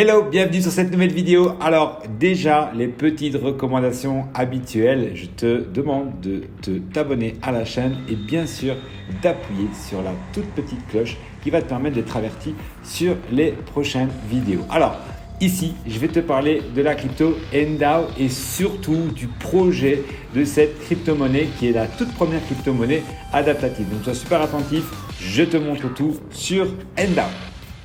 Hello, bienvenue sur cette nouvelle vidéo. Alors déjà, les petites recommandations habituelles, je te demande de t'abonner à la chaîne et bien sûr d'appuyer sur la toute petite cloche qui va te permettre d'être averti sur les prochaines vidéos. Alors ici, je vais te parler de la crypto NDAO et surtout du projet de cette crypto-monnaie qui est la toute première crypto-monnaie adaptative. Donc sois super attentif, je te montre tout sur NDAO.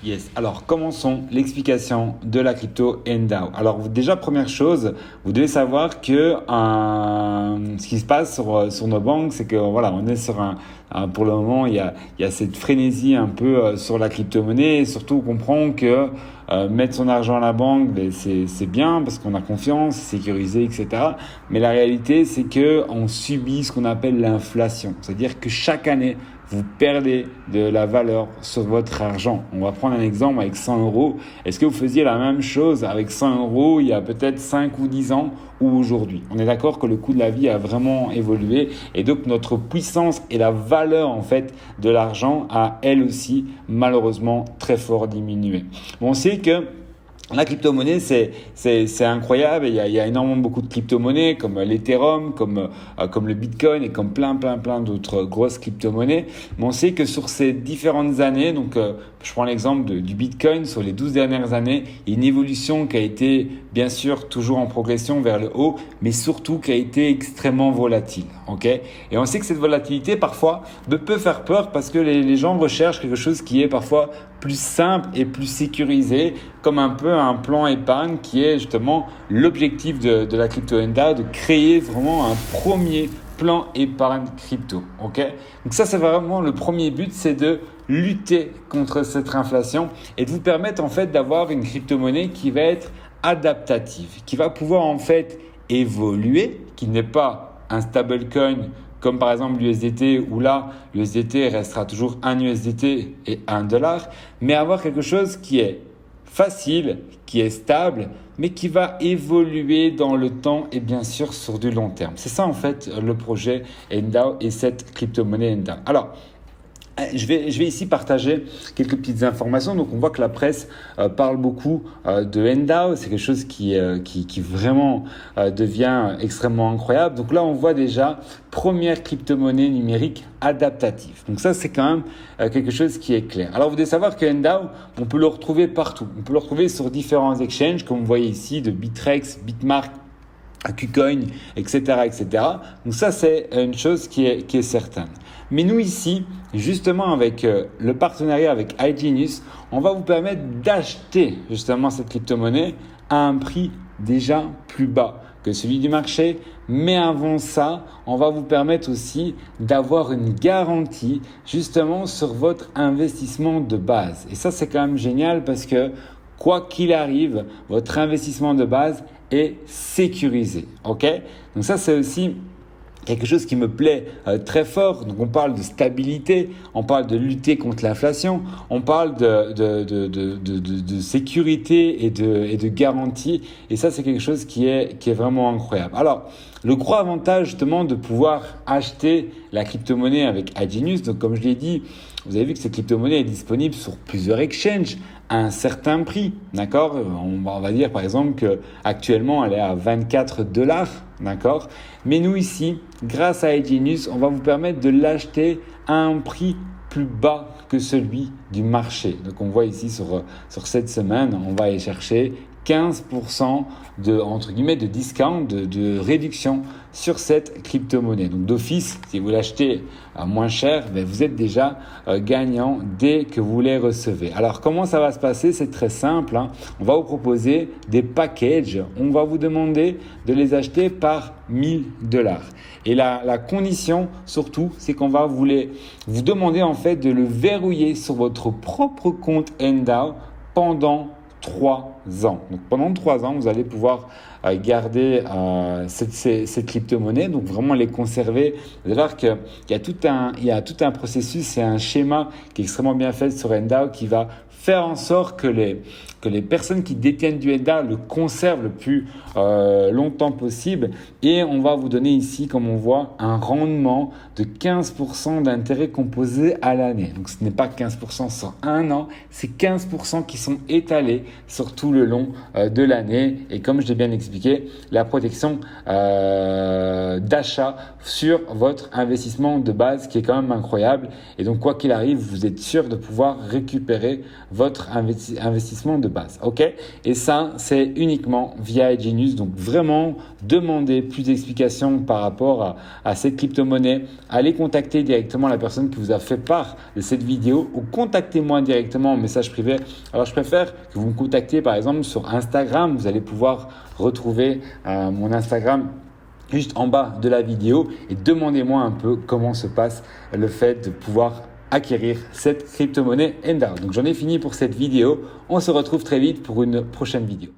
Yes, alors commençons l'explication de la crypto NDAO. Alors déjà, première chose, vous devez savoir que ce qui se passe sur nos banques, c'est que voilà, on est sur pour le moment, il y a cette frénésie un peu sur la crypto-monnaie et surtout on comprend que mettre son argent à la banque, c'est bien parce qu'on a confiance, c'est sécurisé, etc. Mais la réalité, c'est que on subit ce qu'on appelle l'inflation. C'est-à-dire que chaque année, vous perdez de la valeur sur votre argent. On va prendre un exemple avec 100 euros. Est-ce que vous faisiez la même chose avec 100 euros il y a peut-être 5 ou 10 ans ou aujourd'hui? On est d'accord que le coût de la vie a vraiment évolué et donc notre puissance et la valeur en fait de l'argent a elle aussi malheureusement très fort diminué. Bon, on sait que la crypto-monnaie, c'est incroyable. Il y a énormément beaucoup de crypto-monnaies comme l'Ethereum, comme le Bitcoin et comme plein d'autres grosses crypto-monnaies. Mais on sait que sur ces différentes années, donc je prends l'exemple du Bitcoin, sur les 12 dernières années, il y a une évolution qui a été bien sûr toujours en progression vers le haut, mais surtout qui a été extrêmement volatile. Okay, et on sait que cette volatilité parfois peut faire peur parce que les gens recherchent quelque chose qui est parfois plus simple et plus sécurisé, comme un peu un plan épargne qui est justement l'objectif de la crypto NDAO, de créer vraiment un premier plan épargne crypto. Okay, donc ça c'est vraiment le premier but, c'est de lutter contre cette inflation et de vous permettre en fait d'avoir une crypto-monnaie qui va être adaptative, qui va pouvoir en fait évoluer, qui n'est pas un stablecoin comme par exemple l'USDT où là l'USDT restera toujours un USDT et $1, mais avoir quelque chose qui est facile, qui est stable, mais qui va évoluer dans le temps et bien sûr sur du long terme. C'est ça en fait le projet NDAO et cette crypto-monnaie NDAO. Alors, je vais ici partager quelques petites informations. Donc, on voit que la presse parle beaucoup de NDAO. C'est quelque chose qui vraiment devient extrêmement incroyable. Donc là, on voit déjà première crypto-monnaie numérique adaptative. Donc ça, c'est quand même quelque chose qui est clair. Alors, vous devez savoir que NDAO, on peut le retrouver partout. On peut le retrouver sur différents exchanges, comme vous voyez ici, de Bittrex, Bitmark, KuCoin, etc., etc. Donc ça, c'est une chose qui est certaine. Mais nous ici, justement avec le partenariat avec iGenius, on va vous permettre d'acheter justement cette crypto-monnaie à un prix déjà plus bas que celui du marché. Mais avant ça, on va vous permettre aussi d'avoir une garantie justement sur votre investissement de base. Et ça, c'est quand même génial parce que quoi qu'il arrive, votre investissement de base est sécurisé. Okay? Donc ça, c'est aussi quelque chose qui me plaît très fort. Donc on parle de stabilité, on parle de lutter contre l'inflation, on parle de sécurité et de garantie. Et ça, c'est quelque chose qui est vraiment incroyable. Alors, le gros avantage justement de pouvoir acheter la crypto-monnaie avec iGenius, donc comme je l'ai dit, vous avez vu que cette crypto-monnaie est disponible sur plusieurs exchanges à un certain prix, d'accord? On va dire par exemple que actuellement elle est à $24, d'accord? Mais nous ici, grâce à iGenius, on va vous permettre de l'acheter à un prix plus bas que celui du marché. Donc on voit ici sur cette semaine, on va aller chercher 15% de discount, de réduction sur cette crypto-monnaie. Donc d'office, si vous l'achetez à moins cher, vous êtes déjà gagnant dès que vous les recevez. Alors comment ça va se passer? C'est très simple. On va vous proposer des packages. On va vous demander de les acheter par $1000. Et la condition surtout, c'est qu'on va vous demander en fait de le verrouiller sur votre propre compte NDAO pendant 3 ans. Donc pendant 3 ans, vous allez pouvoir garder cette crypto-monnaie, donc vraiment les conserver. Vous allez voir qu'il y a tout un processus et un schéma qui est extrêmement bien fait sur NDAO qui va faire en sorte que les personnes qui détiennent du Enda le conservent le plus longtemps possible. Et on va vous donner ici, comme on voit, un rendement de 15% d'intérêt composé à l'année. Donc ce n'est pas 15% sur un an, c'est 15% qui sont étalés sur tout le long de l'année. Et comme je l'ai bien expliqué, la protection d'achat sur votre investissement de base qui est quand même incroyable. Et donc quoi qu'il arrive, vous êtes sûr de pouvoir récupérer votre investissement de base. Ok? Et ça, c'est uniquement via Hedgenius. Donc vraiment, demandez plus d'explications par rapport à cette crypto-monnaie. Allez contacter directement la personne qui vous a fait part de cette vidéo ou contactez-moi directement en message privé. Alors je préfère que vous me contactiez par exemple sur Instagram. Vous allez pouvoir retrouver mon Instagram juste en bas de la vidéo et demandez-moi un peu comment se passe le fait de pouvoir acquérir cette crypto-monnaie Enda. Donc j'en ai fini pour cette vidéo. On se retrouve très vite pour une prochaine vidéo.